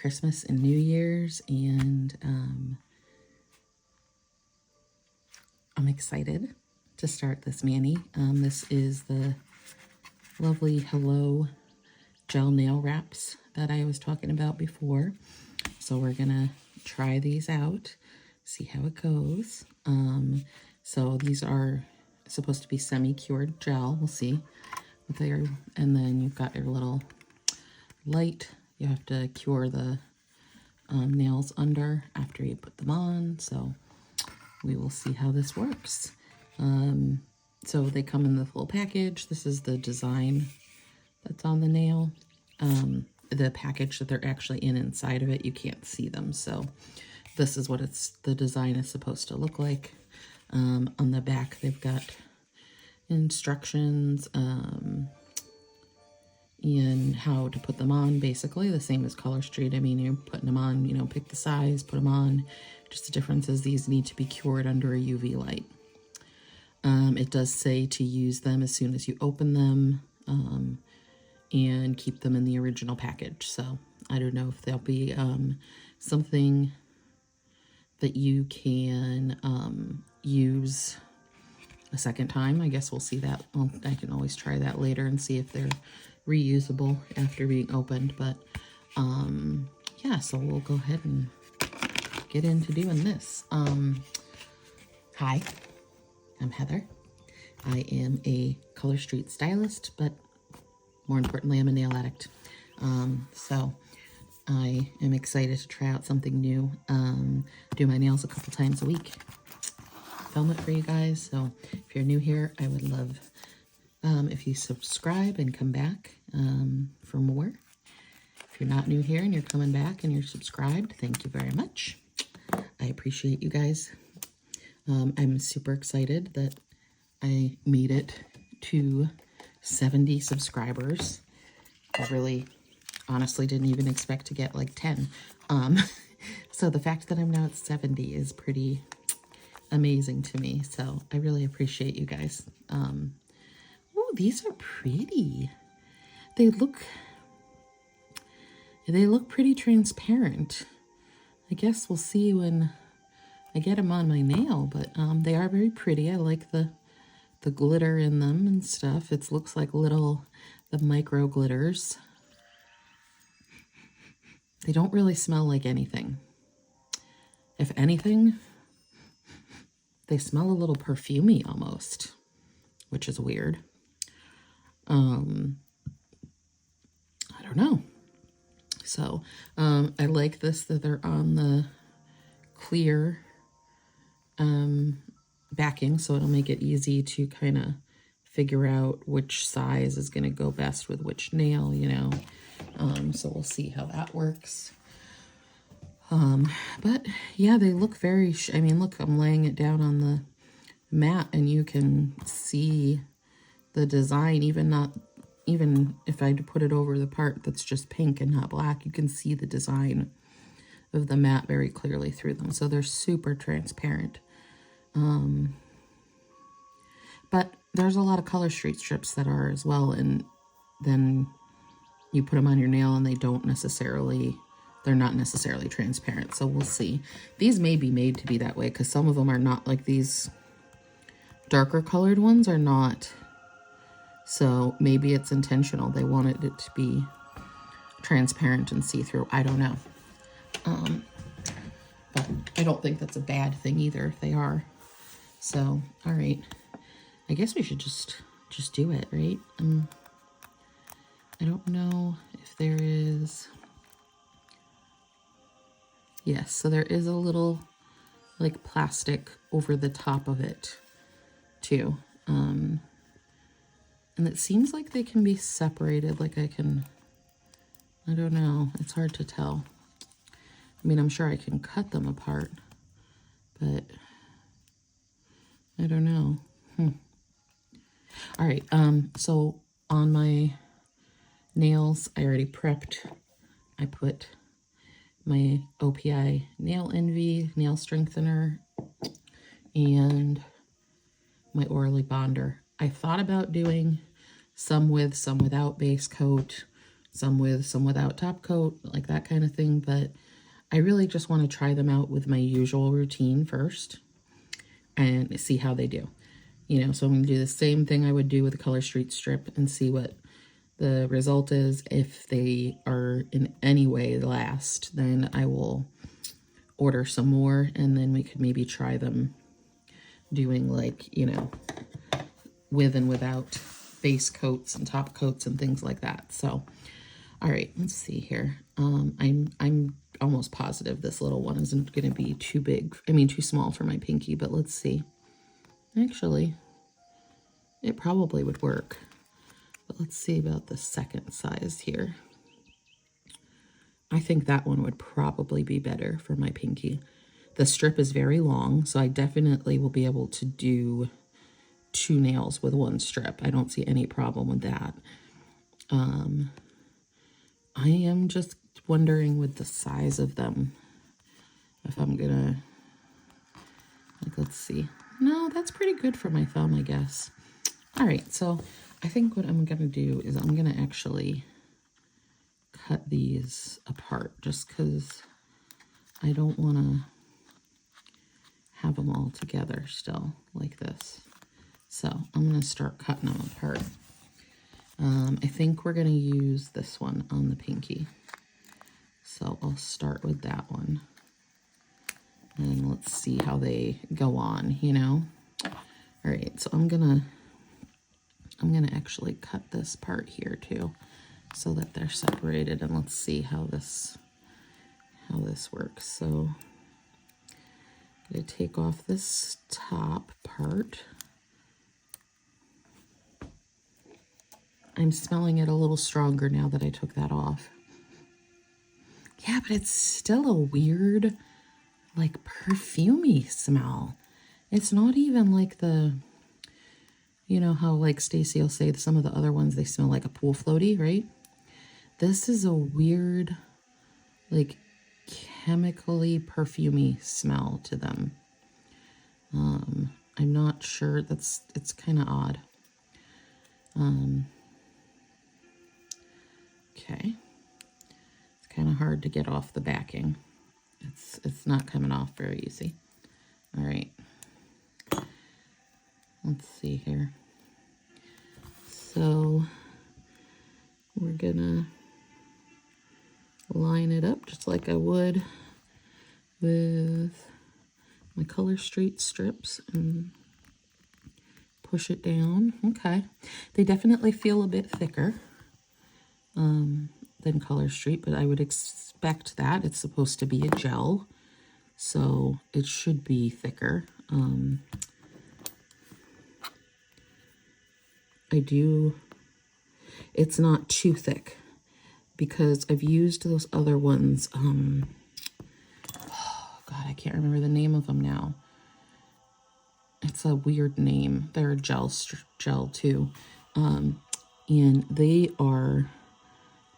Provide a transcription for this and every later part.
Christmas and New Year's, and I'm excited to start this mani. This is the lovely Hello gel nail wraps that I was talking about before. So we're gonna try these out, see how it goes. So these are supposed to be semi-cured gel. We'll see what they are. And then you've got your little light. You have to cure the nails under after you put them on. So we will see how this works. So they come in this little package. This is the design that's on the nail. The package that they're actually inside of it, you can't see them. So this is what the design is supposed to look like. On the back, they've got instructions in how to put them on, basically the same as ColorStreet. I mean, you're putting them on, you know, pick the size, put them on. Just the difference is these need to be cured under a UV light. It does say to use them as soon as you open them, and keep them in the original package. So I don't know if there'll be something that you can use a second time. I guess we'll see that. Well, I can always try that later and see if they're reusable after being opened. But yeah, so we'll go ahead and get into doing this. Hi, I'm Heather. I am a ColorStreet stylist, but more importantly, I'm a nail addict. So I am excited to try out something new. Do my nails a couple times a week. Film it for you guys. So if you're new here, I would love if you subscribe and come back for more. If you're not new here and you're coming back and you're subscribed, thank you very much. I appreciate you guys. I'm super excited that I made it to 70 subscribers. I really honestly didn't even expect to get like 10. So the fact that I'm now at 70 is pretty amazing to me. So I really appreciate you guys. Oh, these are pretty. They look pretty transparent. I guess we'll see when I get them on my nail, but they are very pretty. I like the glitter in them and stuff. It looks like the micro glitters. They don't really smell like anything. If anything, they smell a little perfumey almost, which is weird. I don't know. So I like this that they're on the clear backing, so it'll make it easy to kind of figure out which size is going to go best with which nail, you know. So we'll see how that works. But yeah, they look very, I mean, look, I'm laying it down on the mat and you can see the design, even if I put it over the part that's just pink and not black, you can see the design of the mat very clearly through them. So they're super transparent. But there's a lot of ColorStreet strips that are as well, and then you put them on your nail and they're not necessarily transparent. So we'll see. These may be made to be that way because some of them are not, like these darker colored ones are not. So maybe it's intentional. They wanted it to be transparent and see-through. I don't know. But I don't think that's a bad thing either if they are. So, all right. I guess we should just do it, right? I don't know if there is. Yes, so there is a little like plastic over the top of it too. And it seems like they can be separated. Like I don't know. It's hard to tell. I mean, I'm sure I can cut them apart, but I don't know. All right, so on my nails, I already prepped. I put my OPI Nail Envy nail strengthener and my Orly Bonder. I thought about doing some with, some without base coat, some with, some without top coat, like that kind of thing. But I really just want to try them out with my usual routine first and see how they do. You know, so I'm going to do the same thing I would do with the ColorStreet strip and see what the result is. If they are in any way last, then I will order some more, and then we could maybe try them doing, like, you know, with and without base coats and top coats and things like that. So, all right, let's see here. I'm almost positive this little one isn't going to be too big. I mean, too small for my pinky, but let's see. Actually, it probably would work. But let's see about the second size here. I think that one would probably be better for my pinky. The strip is very long, so I definitely will be able to do 2 nails with 1 strip. I don't see any problem with that. I am just wondering with the size of them, if I'm gonna, like, let's see. No, that's pretty good for my thumb, I guess. All right, so I think what I'm gonna do is I'm gonna actually cut these apart just because I don't wanna have them all together still like this. So I'm gonna start cutting them apart. I think we're gonna use this one on the pinky. So I'll start with that one. And let's see how they go on, you know? All right, so I'm gonna actually cut this part here too, so that they're separated, and let's see how this works. So I'm gonna take off this top part. I'm smelling it a little stronger now that I took that off. Yeah, but it's still a weird, like, perfumey smell. It's not even like the, you know how, like, Stacy will say some of the other ones, they smell like a pool floaty, right? This is a weird, like, chemically perfumey smell to them. I'm not sure. It's kind of odd. Okay. It's kind of hard to get off the backing. It's not coming off very easy. All right. Let's see here. So we're gonna line it up just like I would with my ColorStreet strips and push it down. Okay. They definitely feel a bit thicker than ColorStreet, but I would expect that. It's supposed to be a gel, so it should be thicker. It's not too thick because I've used those other ones. Oh God, I can't remember the name of them now. It's a weird name. They're a gel too. And they are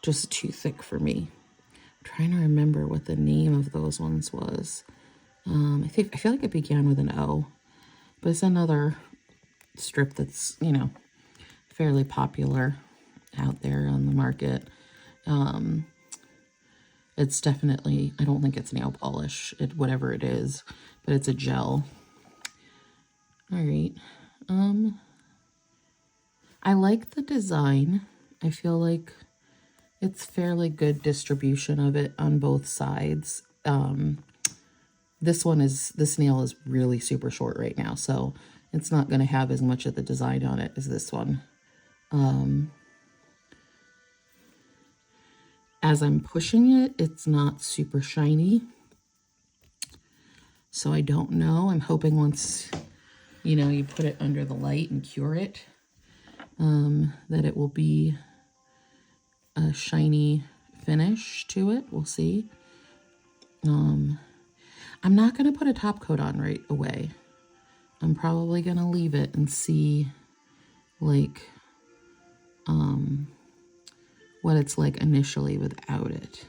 just too thick for me. I'm trying to remember what the name of those ones was. I feel like it began with an O, but it's another strip that's, you know, fairly popular out there on the market. It's definitely, I don't think it's nail polish, whatever it is, but it's a gel. All right. I like the design. I feel like it's fairly good distribution of it on both sides. This nail is really super short right now, so it's not going to have as much of the design on it as this one. As I'm pushing it, it's not super shiny. So I don't know. I'm hoping once, you know, you put it under the light and cure it, that it will be a shiny finish to it. We'll see. I'm not going to put a top coat on right away. I'm probably going to leave it and see, like, what it's like initially without it.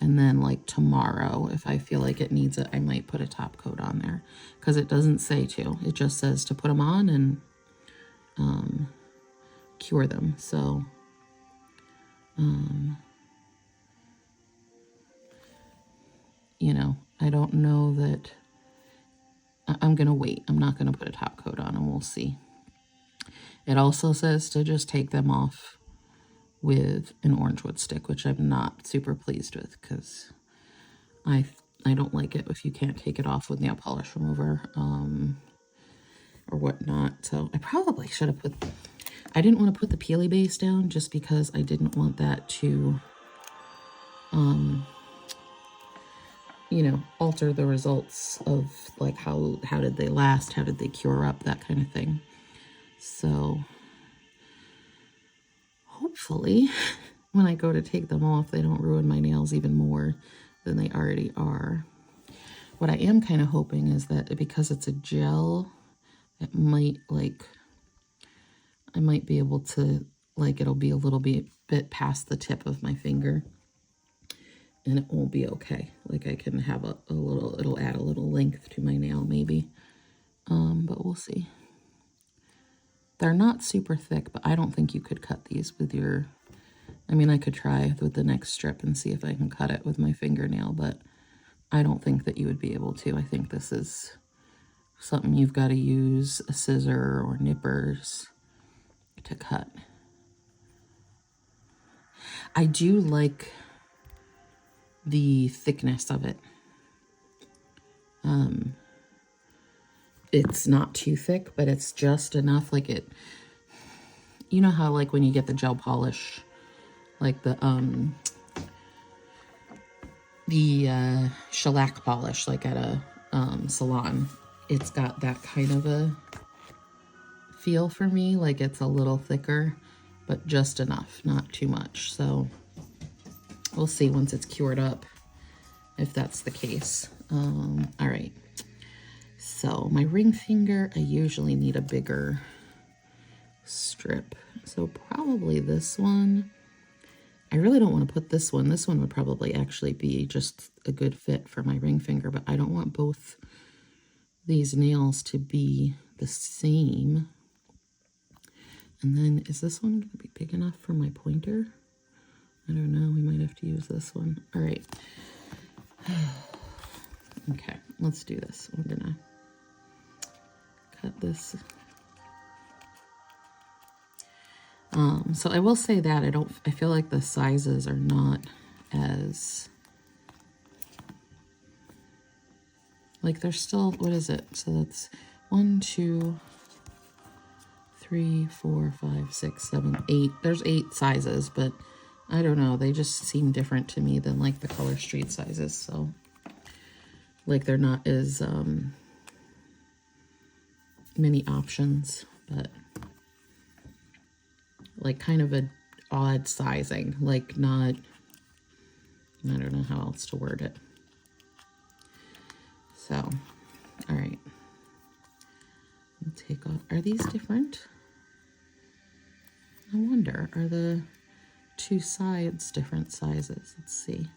And then, like, tomorrow, if I feel like it needs it, I might put a top coat on there. Because it doesn't say to. It just says to put them on and cure them. So You know, I don't know that I'm going to wait. I'm not going to put a top coat on and we'll see. It also says to just take them off with an orange wood stick, which I'm not super pleased with because I don't like it if you can't take it off with nail polish remover or whatnot. So I probably should have I didn't want to put the peely base down just because I didn't want that to, you know, alter the results of like how did they last, how did they cure up, that kind of thing. So hopefully when I go to take them off, they don't ruin my nails even more than they already are. What I am kind of hoping is that because it's a gel, it might I might be able to, it'll be a little bit past the tip of my finger and it won't be okay. Like I can have a little, it'll add a little length to my nail maybe. But we'll see. They're not super thick, but I don't think you could cut these with your, I mean, I could try with the next strip and see if I can cut it with my fingernail, but I don't think that you would be able to. I think this is something you've got to use a scissor or nippers to cut. I do like the thickness of it. It's not too thick, but it's just enough. Like it, you know how like when you get the gel polish, like the shellac polish, like at a salon, it's got that kind of a feel for me. Like it's a little thicker, but just enough, not too much. So we'll see once it's cured up if that's the case. All right. So my ring finger, I usually need a bigger strip. So probably this one. I really don't want to put this one. This one would probably actually be just a good fit for my ring finger, but I don't want both these nails to be the same. And then is this one going to be big enough for my pointer? I don't know. We might have to use this one. All right. Okay, let's do this. We're going to cut this. So I will say that I feel like the sizes are not as, like they're still, what is it? So that's 1, 2, 3, 4, 5, 6, 7, 8. There's 8 sizes, but I don't know. They just seem different to me than like the ColorStreet sizes. So like they're not as many options, but like kind of a odd sizing, like not, I don't know how else to word it. So, all right. I'll take off, are these different? I wonder, are the 2 sides different sizes? Let's see.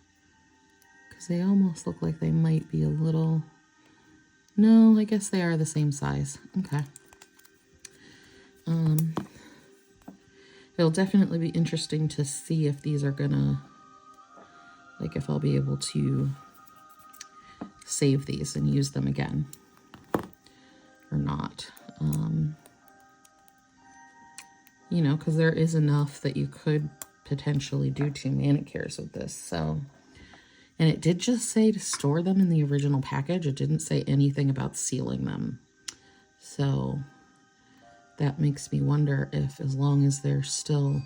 Because they almost look like they might be a little, no, I guess they are the same size. Okay. It'll definitely be interesting to see if these are gonna, like if I'll be able to save these and use them again or not. You know, because there is enough that you could potentially do 2 manicures with this. So, and it did just say to store them in the original package. It didn't say anything about sealing them. So that makes me wonder if, as long as they're still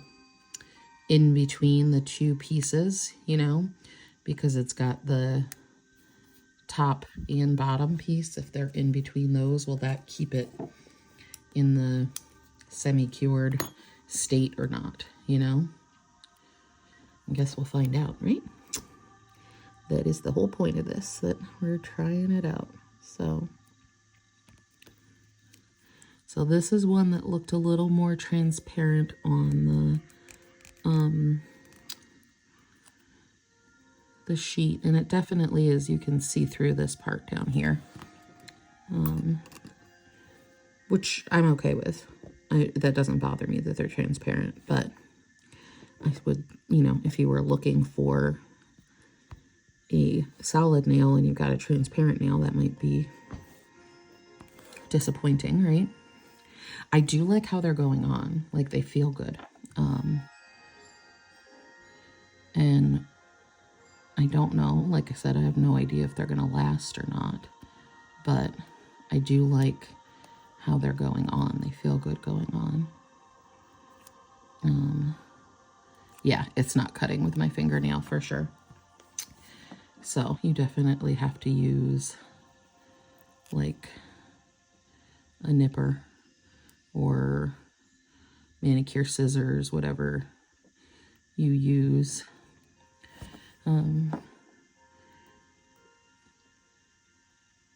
in between the 2 pieces, you know, because it's got the top and bottom piece, if they're in between those, will that keep it in the semi-cured state or not, you know? I guess we'll find out, right? That is the whole point of this, that we're trying it out. So this is one that looked a little more transparent on the sheet, and it definitely is. You can see through this part down here, which I'm okay with. That doesn't bother me that they're transparent, but I would you know, if you were looking for a solid nail and you've got a transparent nail, that might be disappointing, right? I do like how they're going on. Like, they feel good. And I don't know, like I said, I have no idea if they're going to last or not, but I do like how they're going on. They feel good going on. Yeah, it's not cutting with my fingernail for sure. So you definitely have to use like a nipper or manicure scissors, whatever you use.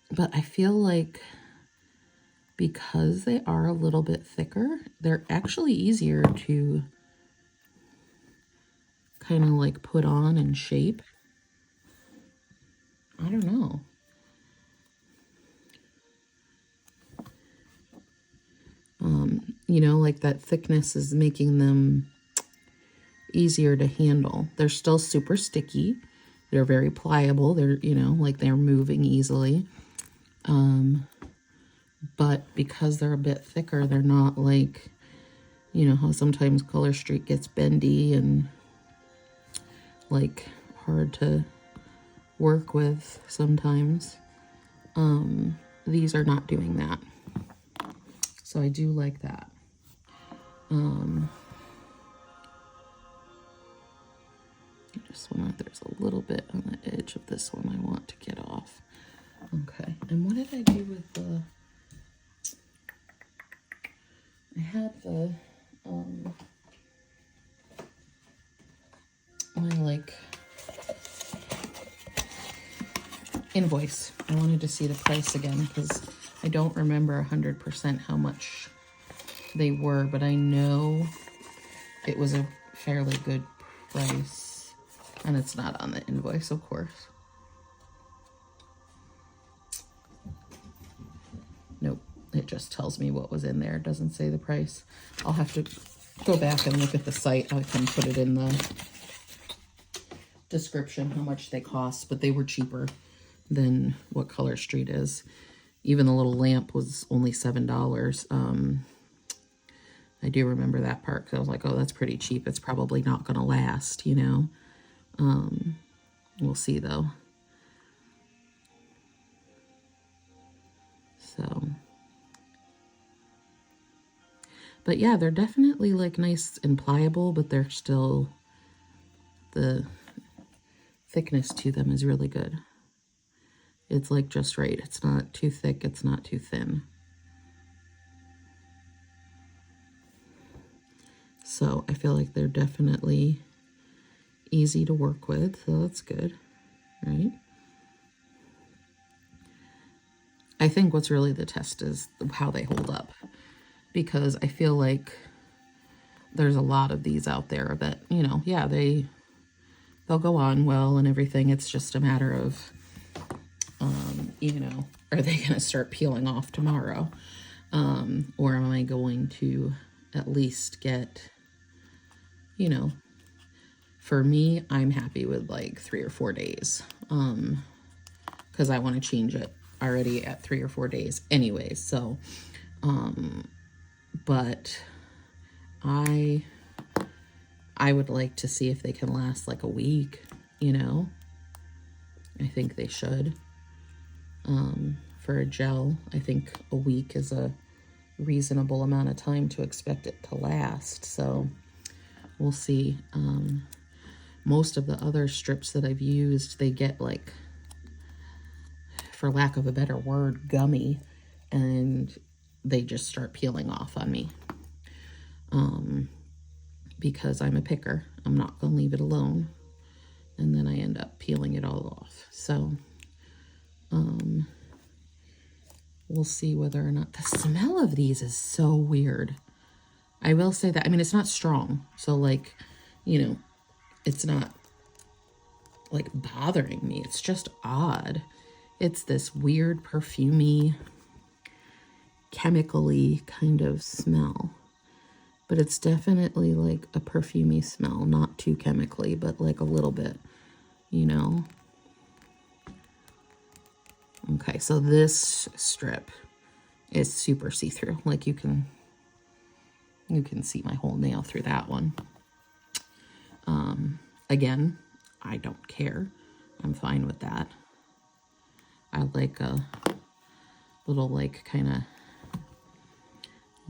But I feel like because they are a little bit thicker, they're actually easier to kind of like put on and shape. I don't know. You know, like that thickness is making them easier to handle. They're still super sticky. They're very pliable. They're, you know, like they're moving easily. But because they're a bit thicker, they're not like, you know, how sometimes ColorStreet gets bendy and like hard to work with sometimes. These are not doing that. So I do like that. I just want to, there's a little bit on the edge of this one I want to get off. Okay, and what did I do with the, I had the, my like invoice. I wanted to see the price again because I don't remember 100% how much they were, but I know it was a fairly good price, and it's not on the invoice, of course. Nope, it just tells me what was in there. It doesn't say the price. I'll have to go back and look at the site. I can put it in the description how much they cost, but they were cheaper than what ColorStreet is. Even the little lamp was only $7. I do remember that part because I was like, oh, that's pretty cheap. It's probably not going to last, you know. We'll see, though. So, but yeah, they're definitely like nice and pliable, but they're still, the thickness to them is really good. It's like just right. It's not too thick. It's not too thin. So I feel like they're definitely easy to work with. So that's good, right? I think what's really the test is how they hold up, because I feel like there's a lot of these out there that, you know, yeah, they'll go on well and everything. It's just a matter of, you know, are they going to start peeling off tomorrow? Or am I going to at least get, you know, for me, I'm happy with like 3 or 4 days, because I want to change it already at 3 or 4 days anyway. So, but I would like to see if they can last like a week, you know. I think they should. For a gel, I think a week is a reasonable amount of time to expect it to last. So we'll see. Most of the other strips that I've used, they get like, for lack of a better word, gummy, and they just start peeling off on me. Because I'm a picker. I'm not going to leave it alone. And then I end up peeling it all off. So, we'll see whether or not, the smell of these is so weird. I will say that. I mean, it's not strong. So like, you know, it's not like bothering me. It's just odd. It's this weird perfumey, chemically kind of smell. but it's definitely like a perfumey smell, not too chemically, but like a little bit, you know. Okay, so this strip is super see-through. Like you can see my whole nail through that one. Again, I don't care. I'm fine with that. I like a little like kind of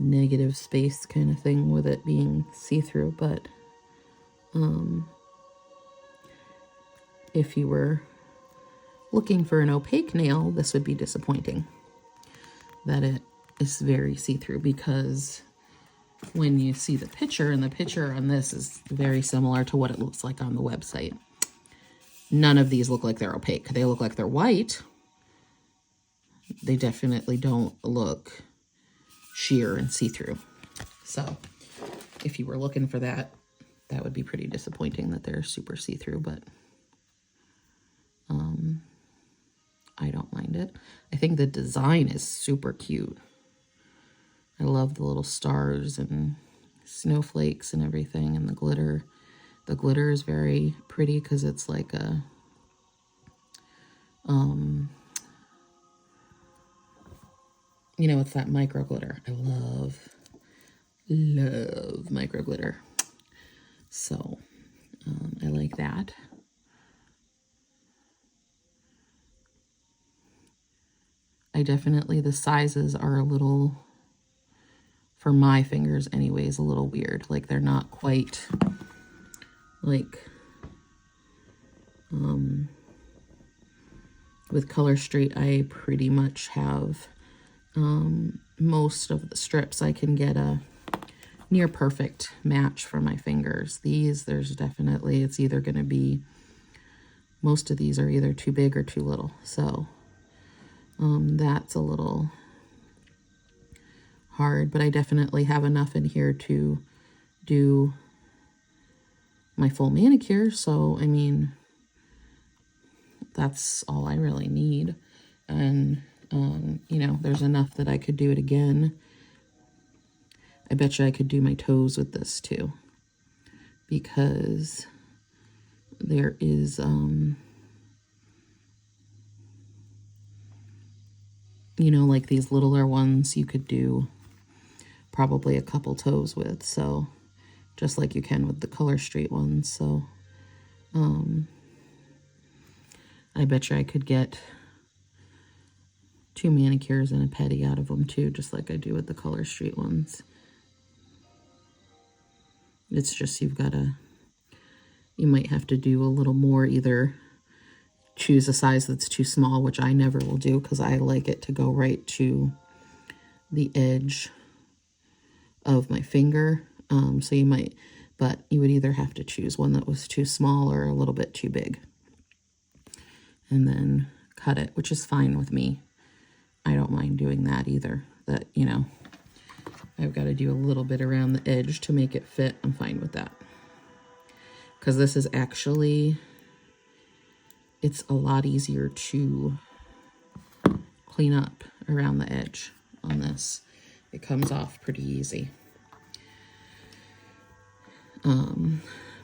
negative space kind of thing with it being see-through, but if you were looking for an opaque nail, this would be disappointing that it is very see-through, because when you see the picture, and the picture on this is very similar to what it looks like on the website. None of these look like they're opaque. They look like they're white. They definitely don't look sheer and see-through. So if you were looking for that, that would be pretty disappointing that they're super see-through, but I don't mind it. I think the design is super cute. I love the little stars and snowflakes and everything, and the glitter. The glitter is very pretty because it's like a, you know, it's that micro glitter. I love micro glitter. So I like that. I definitely, the sizes are a little, for my fingers anyways, a little weird. Like they're not quite like, with ColorStreet, I pretty much have most of the strips. I can get a near perfect match for my fingers. These, there's definitely, it's either going to be, most of these are either too big or too little. So that's a little hard, but I definitely have enough in here to do my full manicure. So, I mean, that's all I really need. And, you know, there's enough that I could do it again. I bet you I could do my toes with this too, because there is, you know, like these littler ones you could do probably a couple toes with. So just like you can with the ColorStreet ones. So I bet you I could get 2 manicures and a pedi out of them too, just like I do with the ColorStreet ones. It's just you might have to do a little more, either choose a size that's too small, which I never will do because I like it to go right to the edge of my finger. So you might, but you would either have to choose one that was too small or a little bit too big, and then cut it, which is fine with me. I don't mind doing that either. That, you know, I've got to do a little bit around the edge to make it fit. I'm fine with that. Because this is actually, it's a lot easier to clean up around the edge on this. It comes off pretty easy.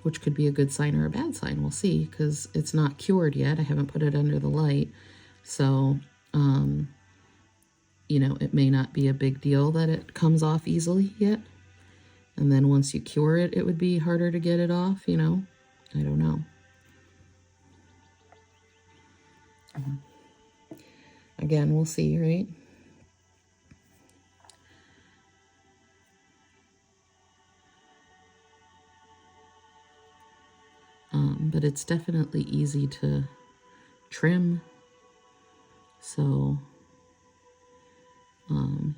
Which could be a good sign or a bad sign. We'll see, because it's not cured yet. I haven't put it under the light. So, you know, it may not be a big deal that it comes off easily yet. And then once you cure it, it would be harder to get it off, you know. I don't know. Again, we'll see, right? But it's definitely easy to trim. So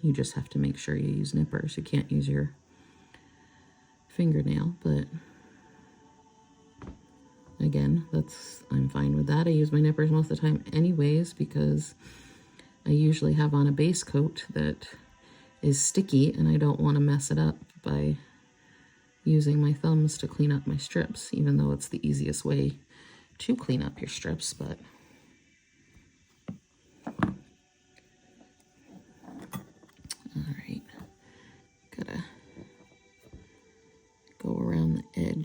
you just have to make sure you use nippers. You can't use your fingernail, but again, I'm fine with that. I use my nippers most of the time anyways, because I usually have on a base coat that is sticky and I don't want to mess it up by using my thumbs to clean up my strips, even though it's the easiest way to clean up your strips. But all right, gotta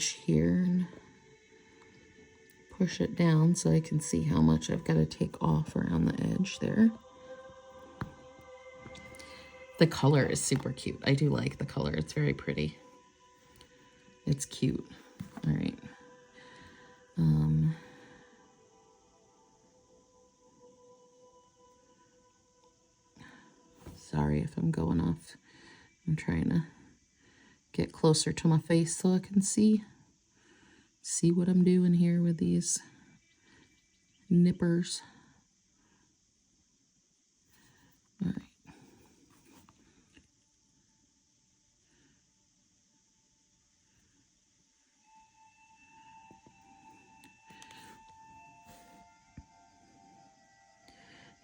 edge here and push it down so I can see how much I've got to take off around the edge there. The color is super cute. I do like the color. It's very pretty. It's cute. All right. Sorry if I'm going off. I'm trying to get closer to my face so I can see what I'm doing here with these nippers. All right.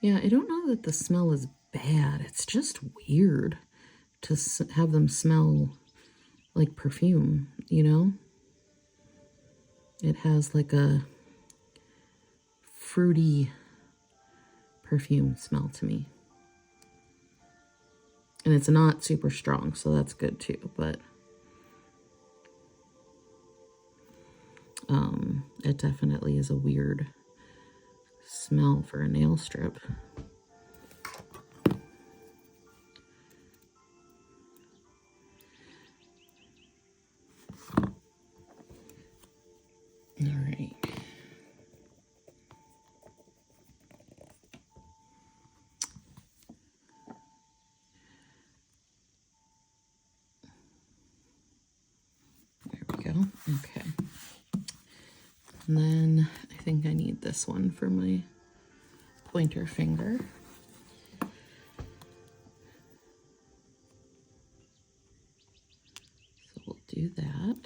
Yeah, I don't know that the smell is bad. It's just weird to have them smell like perfume, you know? It has like a fruity perfume smell to me. And it's not super strong, so that's good too, but it definitely is a weird smell for a nail strip. All right. There we go. Okay. And then I think I need this one for my pointer finger. So we'll do that.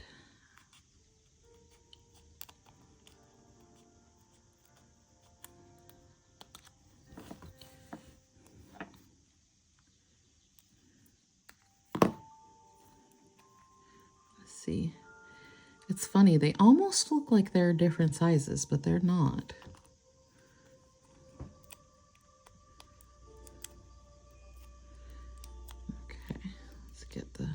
Let's see. It's funny, they almost look like they're different sizes, but they're not. Okay, let's get the...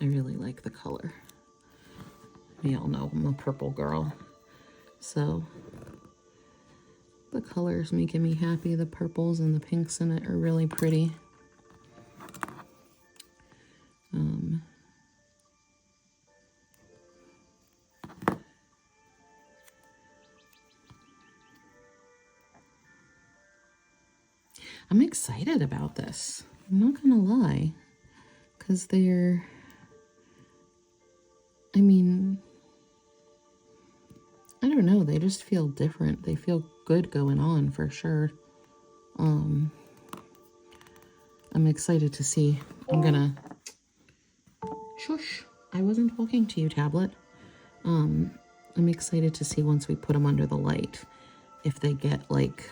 I really like the color. You all know I'm a purple girl, so the color's making me happy. The purples and the pinks in it are really pretty. I'm excited about this. I'm not gonna lie, because they're, I mean, I don't know, they just feel different. They feel good going on for sure. I'm excited to see. I'm gonna, shush, I wasn't talking to you, tablet. I'm excited to see once we put them under the light, if they get like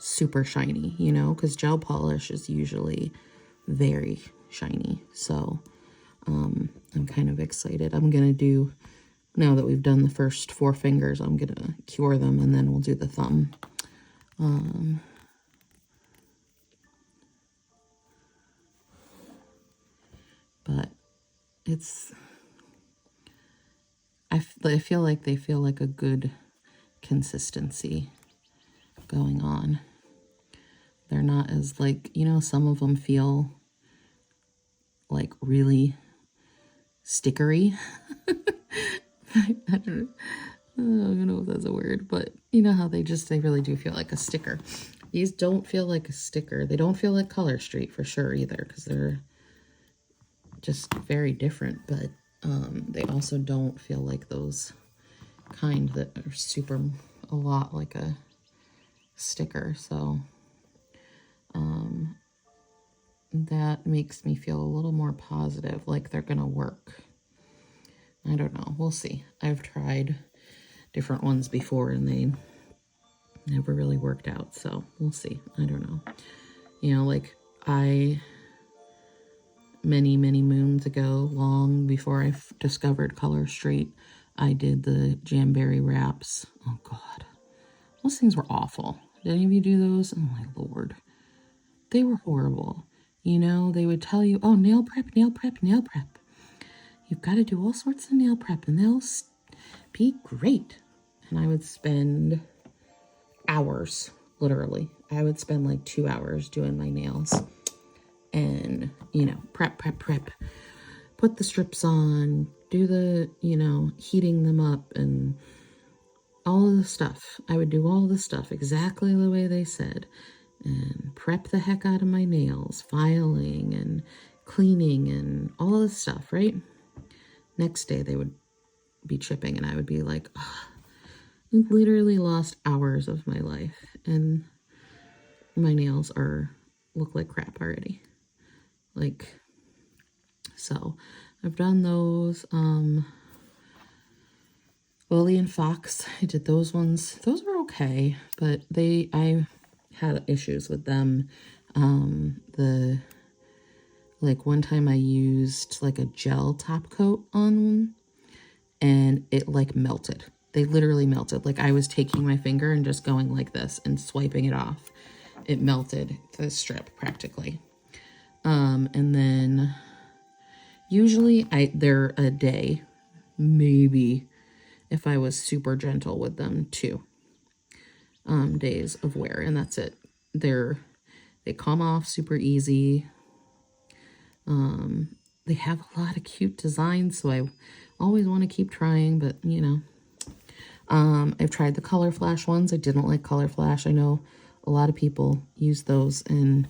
super shiny, you know, because gel polish is usually very shiny. So I'm kind of excited. I'm gonna do, now that we've done the first 4 fingers, I'm gonna cure them and then we'll do the thumb. But it's, I feel like they feel like a good consistency going on. They're not as like, you know, some of them feel like really stickery. I don't know if that's a word, but you know how they really do feel like a sticker. These don't feel like a sticker. They don't feel like ColorStreet for sure either, because they're just very different, but they also don't feel like those kind that are super, a lot like a sticker. So that makes me feel a little more positive, like they're gonna work. I don't know, we'll see. I've tried different ones before and they never really worked out, so we'll see. I don't know. You know, like many moons ago, long before I discovered ColorStreet, I did the Jamberry wraps. Oh God, those things were awful. Did any of you do those? Oh my Lord, they were horrible. You know, they would tell you, oh, nail prep, nail prep, nail prep. You've got to do all sorts of nail prep and they'll be great. And I would spend hours, literally. I would spend like 2 hours doing my nails and, you know, prep, put the strips on, do the, you know, heating them up and all of the stuff. I would do all the stuff exactly the way they said and prep the heck out of my nails, filing and cleaning and all this stuff, right? Next day they would be chipping and I would be like, oh, I literally lost hours of my life and my nails look like crap already. Like, so I've done those. Lily and Fox, I did those ones. Those were okay, but I had issues with them. Like one time I used like a gel top coat on one and it like melted. They literally melted. Like I was taking my finger and just going like this and swiping it off. It melted the strip practically. And then usually they're a day, maybe if I was super gentle with them, 2 days of wear, and that's it. They come off super easy. They have a lot of cute designs, so I always want to keep trying, but you know. I've tried the Color Flash ones. I didn't like Color Flash. I know a lot of people use those and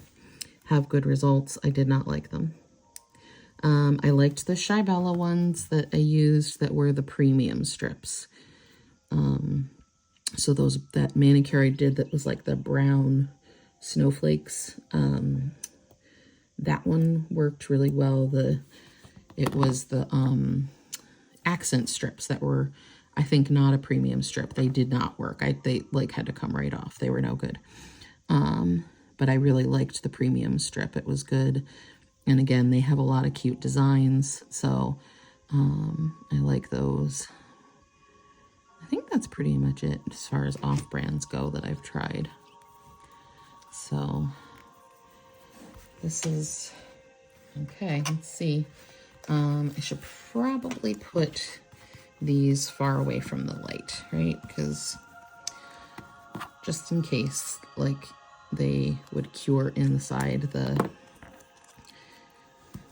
have good results. I did not like them. I liked the Shybella ones that I used that were the premium strips. So that manicure I did that was like the brown snowflakes, that one worked really well. It was the accent strips that were, I think, not a premium strip. They did not work. They like had to come right off. They were no good. But I really liked the premium strip. It was good. And again, they have a lot of cute designs. So I like those. I think that's pretty much it as far as off-brands go that I've tried. So this is, okay, let's see. I should probably put these far away from the light, right? Because just in case, like, they would cure inside the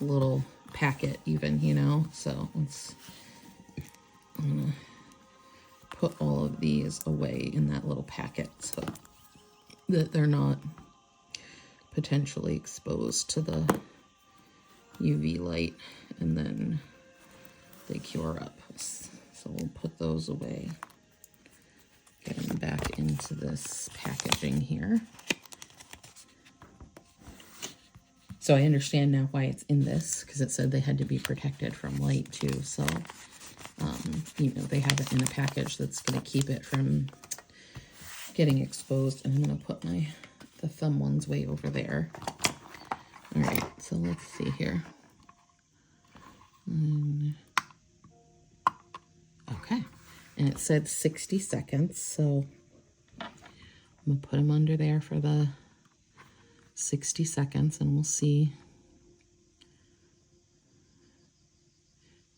little packet even, you know? So I'm gonna put all of these away in that little packet so that they're not potentially exposed to the UV light and then they cure up. So we'll put those away. Get them back into this packaging here. So I understand now why it's in this, because it said they had to be protected from light too. So, you know, they have it in a package that's going to keep it from getting exposed. And I'm going to put the thumb ones way over there. All right, so let's see here. Okay, and it said 60 seconds, so I'm going to put them under there for the 60 seconds and we'll see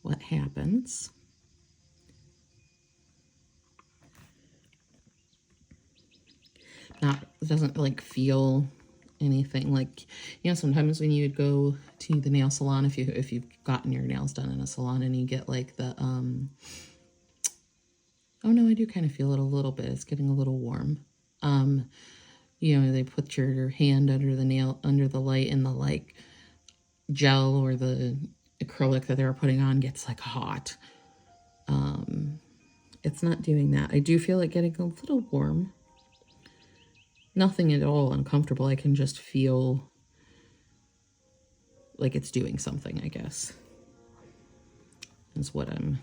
what happens. It doesn't like feel anything like, you know, sometimes when you would go to the nail salon, if you've gotten your nails done in a salon and you get like the oh no, I do kind of feel it a little bit. It's getting a little warm. You know, they put your hand under the nail, under the light, and the like gel or the acrylic that they were putting on gets like hot. It's not doing that. I do feel it getting a little warm. nothing at all uncomfortable. I can just feel like it's doing something, I guess, is what I'm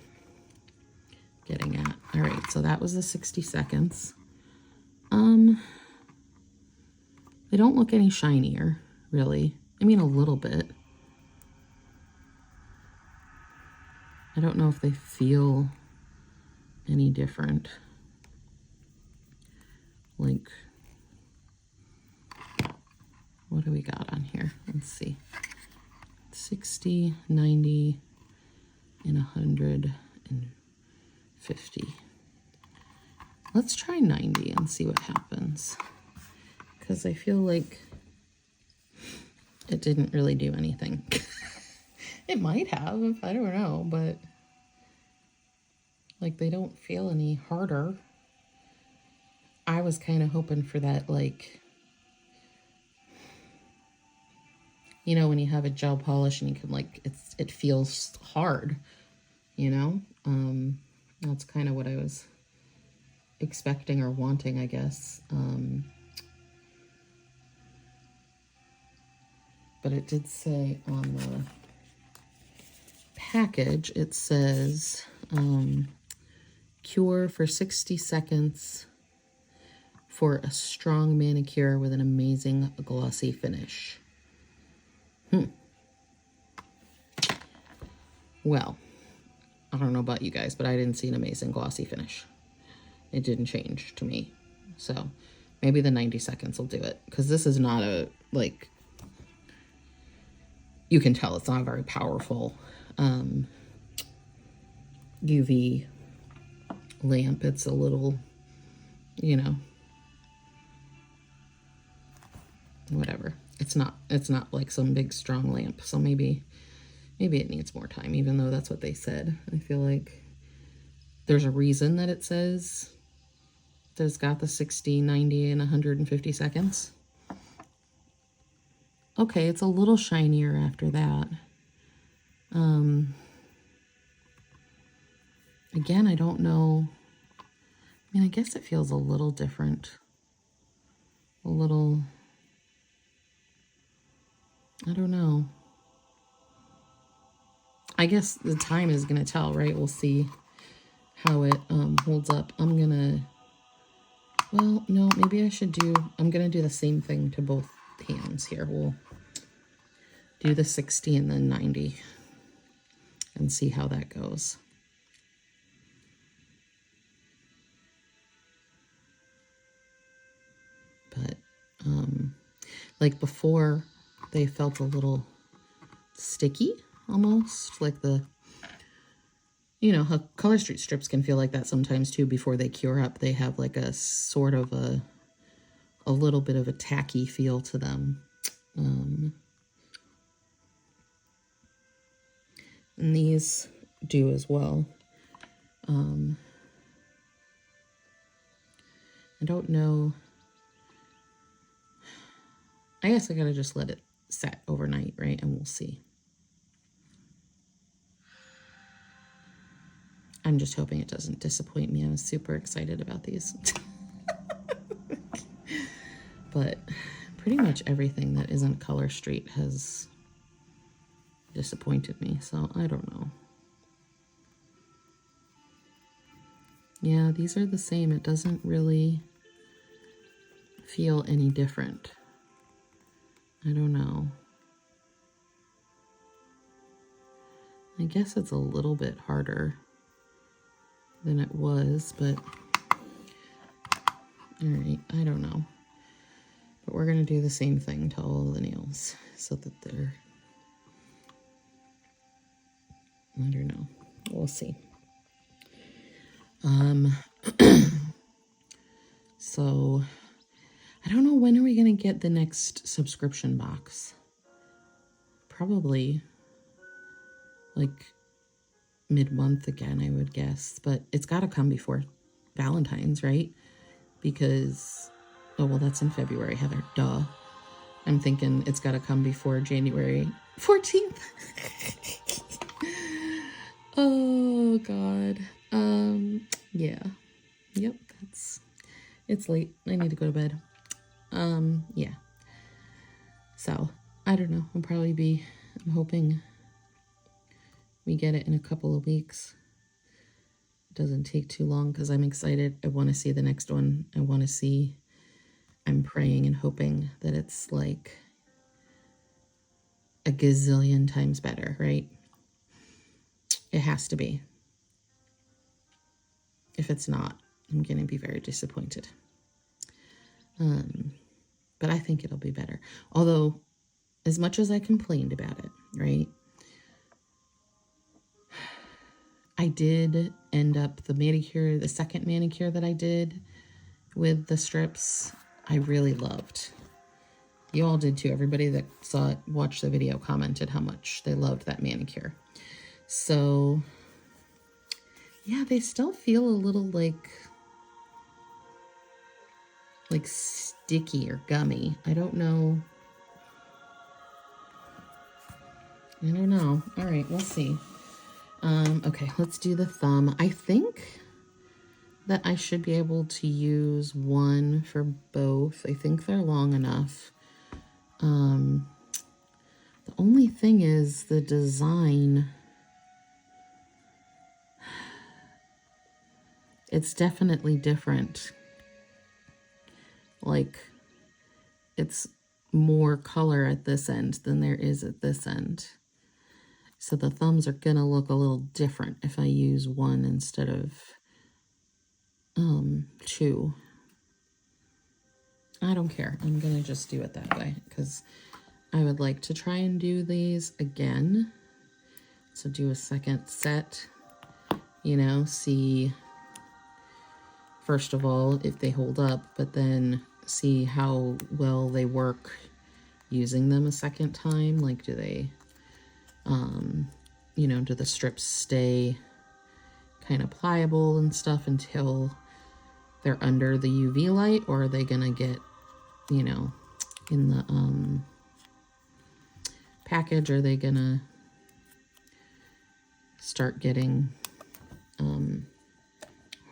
getting at. All right, so that was the 60 seconds. They don't look any shinier, really. I mean, a little bit. I don't know if they feel any different. Like, what do we got on here? Let's see. 60, 90, and 150. Let's try 90 and see what happens. Because I feel like it didn't really do anything. It might have, I don't know, but like they don't feel any harder. I was kind of hoping for that, like, you know, when you have a gel polish and you can like, it feels hard, you know? That's kind of what I was expecting or wanting, I guess. But it did say on the package, it says cure for 60 seconds for a strong manicure with an amazing glossy finish. Well, I don't know about you guys, but I didn't see an amazing glossy finish. It didn't change to me. So maybe the 90 seconds will do it. Because this is not a, like, you can tell it's not a very powerful UV lamp. It's a little, you know, whatever. It's not like some big strong lamp. So maybe it needs more time, even though that's what they said. I feel like there's a reason that it says that it's got the 60, 90, and 150 seconds. Okay, it's a little shinier after that. Again, I don't know. I mean, I guess it feels a little different. A little, I don't know. I guess the time is going to tell, right? We'll see how it holds up. I'm going to, well, no, maybe I should I'm going to do the same thing to both hands here. We'll do the 60 and then 90 and see how that goes. But like before, they felt a little sticky almost, like the, you know, how ColorStreet strips can feel like that sometimes too before they cure up. They have like a sort of a little bit of a tacky feel to them. And these do as well. I don't know. I guess I gotta just let it set overnight, right? And we'll see. I'm just hoping it doesn't disappoint me. I was super excited about these. But pretty much everything that isn't ColorStreet has disappointed me, so I don't know. Yeah, these are the same. It doesn't really feel any different. I don't know. I guess it's a little bit harder than it was, but all right, I don't know. But we're going to do the same thing to all of the nails so that they're, I don't know. We'll see. So I don't know, when are we going to get the next subscription box? Probably like mid-month again, I would guess. But it's got to come before Valentine's, right? Because, oh, well, that's in February, Heather. Duh. I'm thinking it's got to come before January 14th. Oh, God. Yeah. Yep, it's late. I need to go to bed. Yeah. So, I don't know. I'm hoping we get it in a couple of weeks. It doesn't take too long because I'm excited. I want to see the next one. I'm praying and hoping that it's like a gazillion times better, right? It has to be. If it's not, I'm going to be very disappointed. But I think it'll be better. Although, as much as I complained about it, right? I did end up the second manicure that I did with the strips, I really loved. You all did too. Everybody that saw it, watched the video, commented how much they loved that manicure. So, yeah, they still feel a little like sticky or gummy. I don't know. All right, we'll see. Okay, let's do the thumb. I think that I should be able to use one for both. I think they're long enough. The only thing is the design. It's definitely different. Like, it's more color at this end than there is at this end. So the thumbs are going to look a little different if I use one instead of two. I don't care. I'm going to just do it that way because I would like to try and do these again. So do a second set, see, first of all, if they hold up, but then see how well they work using them a second time. Like, do they, do the strips stay kind of pliable and stuff until they're under the UV light, or are they gonna get, in the package, are they gonna start getting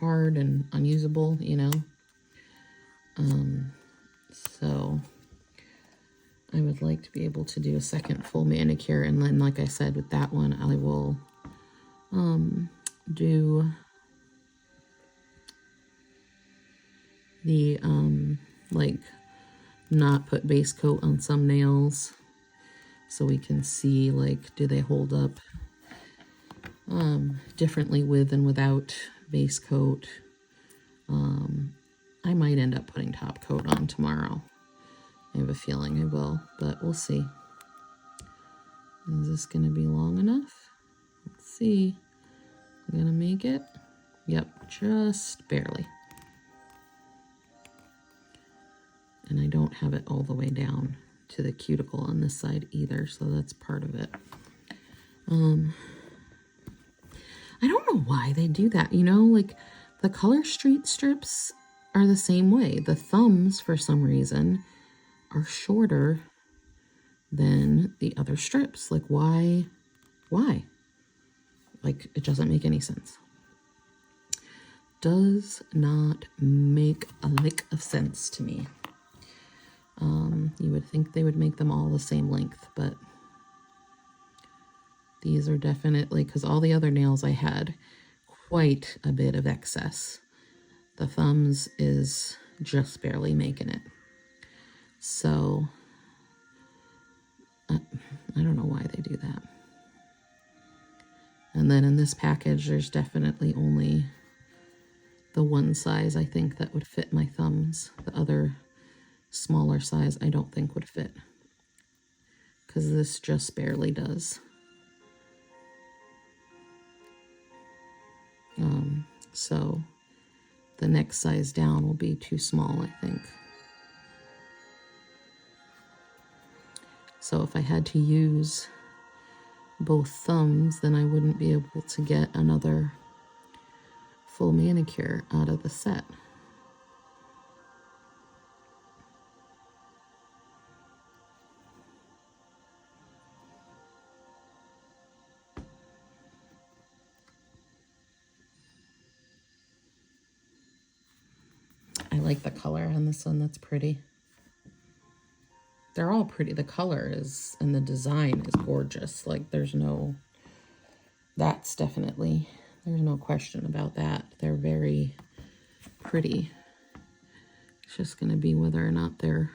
hard and unusable, so I would like to be able to do a second full manicure, and then, like I said, with that one, I will do the not put base coat on some nails, so we can see, like, do they hold up differently with and without base coat. I might end up putting top coat on tomorrow. I have a feeling I will, but we'll see. Is this going to be long enough? Let's see. I'm going to make it. Yep, just barely. And I don't have it all the way down to the cuticle on this side either, so that's part of it. I don't know why they do that. Like the ColorStreet strips are the same way. The thumbs, for some reason, are shorter than the other strips. Like, why? Like, it doesn't make any sense. Does not make a lick of sense to me. You would think they would make them all the same length, but these are definitely, because all the other nails I had quite a bit of excess. The thumbs is just barely making it. So, I don't know why they do that. And then in this package, there's definitely only the one size I think that would fit my thumbs. The other smaller size I don't think would fit, because this just barely does. So the next size down will be too small, I think. So if I had to use both thumbs, then I wouldn't be able to get another full manicure out of the set. I like the color on this one. That's pretty. they're all pretty. The color is, and the design is gorgeous. Like there's no, that's definitely, there's no question about that. They're very pretty. It's just going to be whether or not they're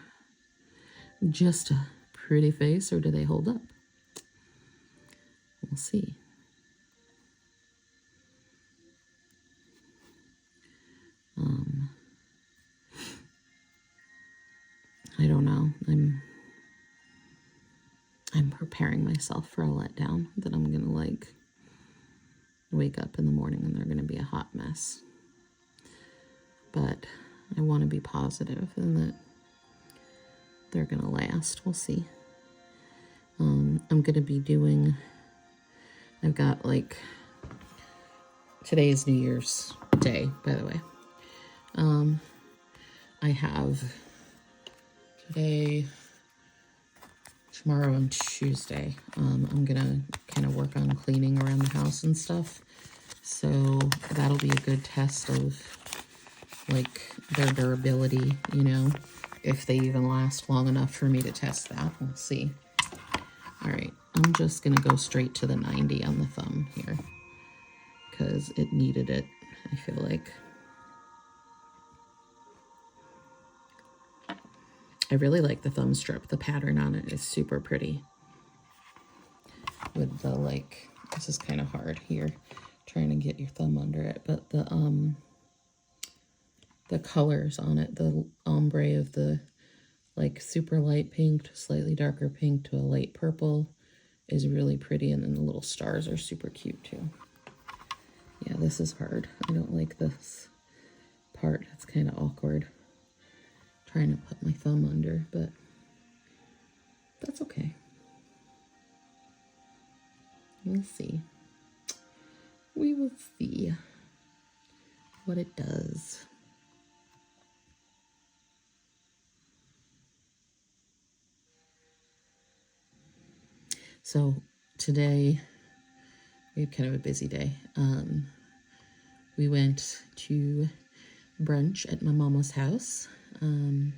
just a pretty face or do they hold up. We'll see. I don't know. I'm preparing myself for a letdown that I'm gonna like wake up in the morning and they're gonna be a hot mess. But I want to be positive and that they're gonna last. We'll see. I'm gonna be doing. I've got like today is New Year's Day, by the way. I have today, tomorrow, and Tuesday. I'm gonna kind of work on cleaning around the house and stuff. So that'll be a good test of like their durability, you know, if they even last long enough for me to test that. We'll see. All right, I'm just gonna go straight to the 90 on the thumb here because it needed it, I feel like. I really like the thumb strip. The pattern on it is super pretty. With the like, this is kind of hard here, trying to get your thumb under it, but the colors on it, the ombre of the like super light pink to slightly darker pink to a light purple is really pretty, and then the little stars are super cute too. Yeah, this is hard. I don't like this part. It's kind of awkward. Trying to put my thumb under, but that's okay. We'll see. We will see what it does. So today we had kind of a busy day. We went to brunch at my mama's house. And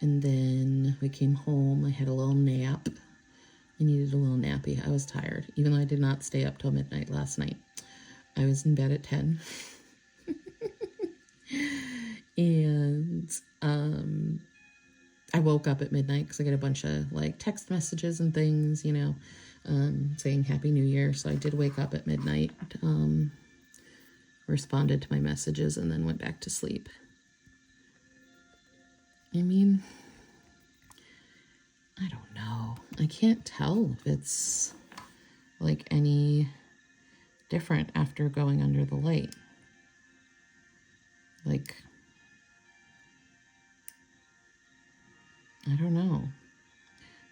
then we came home. I had a little nap. I needed a little nappy. I was tired, even though I did not stay up till midnight last night. I was in bed at 10. And I woke up at midnight because I got a bunch of like text messages and things, you know, saying Happy New Year. So I did wake up at midnight, responded to my messages, and then went back to sleep. I mean, I don't know. I can't tell if it's like any different after going under the light. Like, I don't know.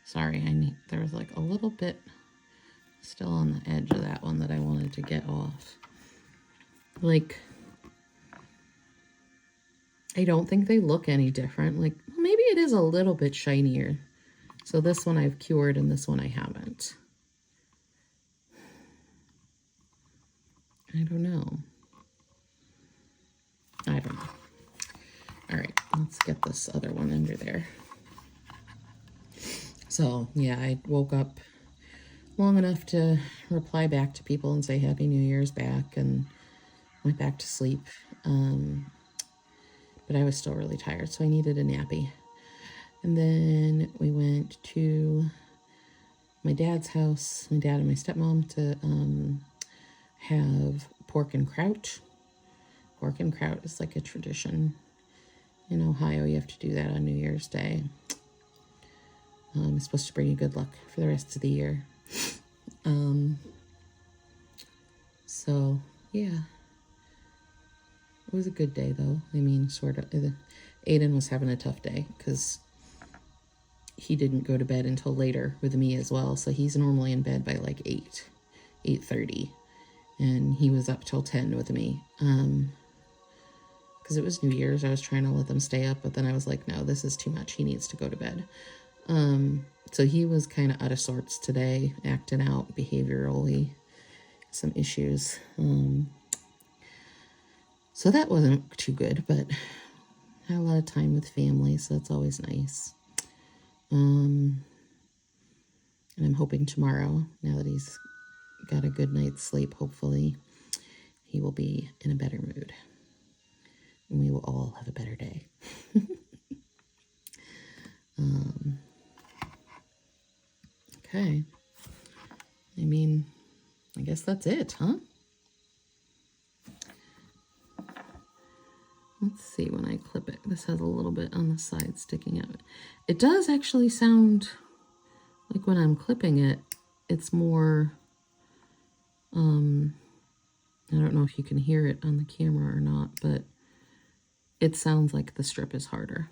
Sorry, there was like a little bit still on the edge of that one that I wanted to get off. Like, I don't think they look any different. Like, maybe it is a little bit shinier. So this one I've cured and this one I haven't. I don't know. I don't know. All right, let's get this other one under there. So, yeah, I woke up long enough to reply back to people and say Happy New Year's back and went back to sleep. But I was still really tired, so I needed a nappy. And then we went to my dad's house, my dad and my stepmom, to have pork and kraut. Pork and kraut is like a tradition in Ohio. You have to do that on New Year's Day. It's supposed to bring you good luck for the rest of the year. So, yeah. It was a good day, though. I mean, sort of. Aiden was having a tough day because he didn't go to bed until later with me as well. So he's normally in bed by like 8:30. And he was up till 10 with me. Because it was New Year's. I was trying to let them stay up. But then I was like, no, this is too much. He needs to go to bed. So he was kind of out of sorts today, acting out behaviorally. Some issues. So that wasn't too good, but I had a lot of time with family, so that's always nice. And I'm hoping tomorrow, now that he's got a good night's sleep, hopefully he will be in a better mood. And we will all have a better day. Okay. I mean, I guess that's it, huh? Let's see when I clip it. This has a little bit on the side sticking out. It does actually sound like when I'm clipping it, it's more, I don't know if you can hear it on the camera or not, but it sounds like the strip is harder.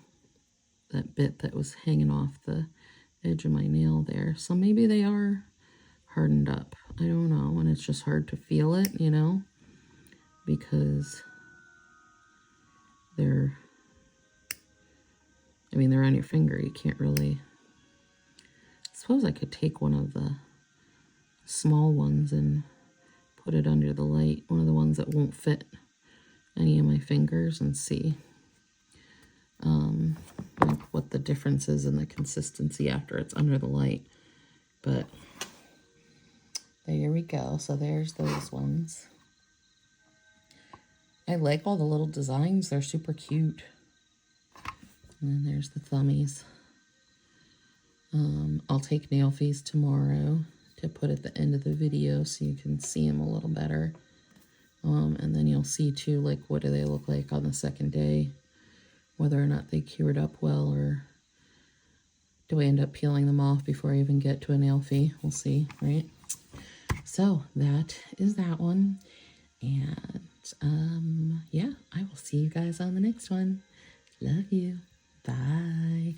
That bit that was hanging off the edge of my nail there. So maybe they are hardened up. I don't know. And it's just hard to feel it, you know, because they're on your finger. You can't really. I suppose I could take one of the small ones and put it under the light, one of the ones that won't fit any of my fingers, and see like what the difference is in the consistency after it's under the light. But there we go. So there's those ones. I like all the little designs. They're super cute. And then there's the thummies. I'll take nail fees tomorrow to put at the end of the video so you can see them a little better. And then you'll see too, like, what do they look like on the second day, whether or not they cured up well, or do I end up peeling them off before I even get to a nail fee? We'll see, right? So that is that one. And yeah, I will see you guys on the next one. Love you. Bye.